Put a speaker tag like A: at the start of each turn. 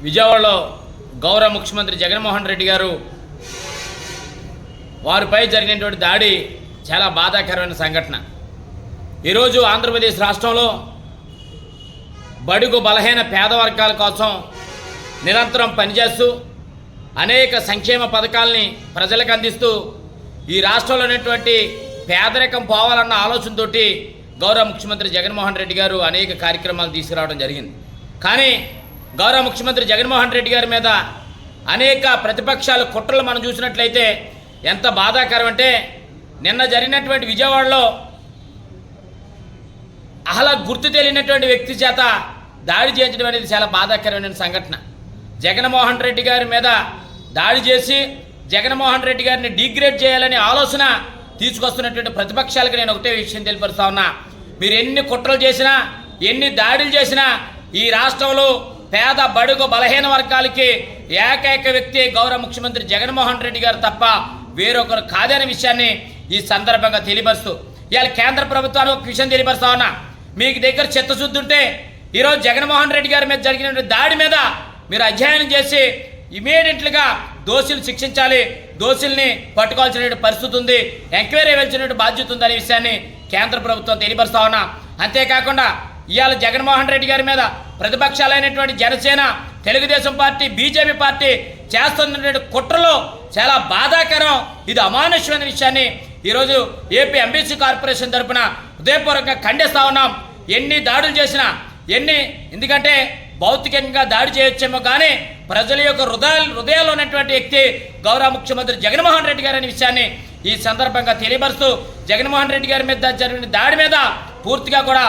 A: విజయవాడలో గౌరవ ముఖ్యమంత్రి జగన్మోహన్ రెడ్డి గారు వారిపై జరిగినటువంటి దాడి చాలా బాధాకరమైన సంఘటన. ఈరోజు ఆంధ్రప్రదేశ్ రాష్ట్రంలో బడుగు బలహీన పేద వర్గాల కోసం నిరంతరం పనిచేస్తూ అనేక సంక్షేమ పథకాలని ప్రజలకు అందిస్తూ ఈ రాష్ట్రంలో ఉన్నటువంటి పేదరికం పోవాలన్న ఆలోచనతోటి గౌరవ ముఖ్యమంత్రి జగన్మోహన్ రెడ్డి గారు అనేక కార్యక్రమాలు తీసుకురావడం జరిగింది. కానీ గౌరవ ముఖ్యమంత్రి జగన్మోహన్ రెడ్డి గారి మీద అనేక ప్రతిపక్షాల కుట్రలు మనం చూసినట్లయితే ఎంత బాధాకరం అంటే, నిన్న జరిగినటువంటి విజయవాడలో అలా గుర్తు తెలియనటువంటి వ్యక్తి చేత దాడి చేయించడం అనేది చాలా బాధాకరమైన సంఘటన. జగన్మోహన్ రెడ్డి గారి మీద దాడి చేసి జగన్మోహన్ రెడ్డి గారిని డిగ్రేడ్ చేయాలనే ఆలోచన తీసుకొస్తున్నటువంటి ప్రతిపక్షాలకు నేను ఒకటే విషయం తెలియపరుస్తా ఉన్నా. మీరు ఎన్ని కుట్రలు చేసినా, ఎన్ని దాడులు చేసినా ఈ రాష్ట్రంలో పేద బడుగు బలహీన వర్గాలకి ఏకైక వ్యక్తి గౌరవ ముఖ్యమంత్రి జగన్మోహన్ రెడ్డి గారు తప్ప వేరొకరు కాదనే విషయాన్ని ఈ సందర్భంగా తెలియపరుస్తూ, ఇవాళ కేంద్ర ప్రభుత్వానికి ఒక విషయం తెలియపరుస్తా ఉన్నా. మీకు దగ్గర చిత్తశుద్ధి ఉంటే ఈరోజు జగన్మోహన్ రెడ్డి గారి మీద జరిగిన దాడి మీద మీరు అధ్యయనం చేసి ఇమీడియట్లుగా దోషులు శిక్షించాలి, దోషుల్ని పట్టుకోవాల్సిన పరిస్థితి ఉంది, ఎంక్వైరీ వెళ్ళిన బాధ్యత ఉందనే విషయాన్ని కేంద్ర ప్రభుత్వం తెలియపరుస్తా ఉన్నా. అంతేకాకుండా ఇవాళ జగన్మోహన్ రెడ్డి గారి మీద ప్రతిపక్షాలైనటువంటి Janasena, Telugu Desam party, BJP party చేస్తున్నటువంటి కుట్రలో చాలా బాధాకరం, ఇది అమానుష్యమైన విషయాన్ని ఈరోజు ఏపీ ఎంబీసీ కార్పొరేషన్ తరఫున హృదయపూర్వకంగా ఖండిస్తా ఉన్నాం. ఎన్ని దాడులు చేసినా ఎందుకంటే భౌతికంగా దాడి చేయొచ్చేమో కానీ ప్రజల యొక్క హృదయాల్లో ఉన్నటువంటి వ్యక్తి గౌరవ ముఖ్యమంత్రి జగన్మోహన్ రెడ్డి గారు అనే విషయాన్ని ఈ సందర్భంగా తెలియపరుస్తూ, జగన్మోహన్ రెడ్డి గారి మీద జరిగిన దాడి మీద పూర్తిగా కూడా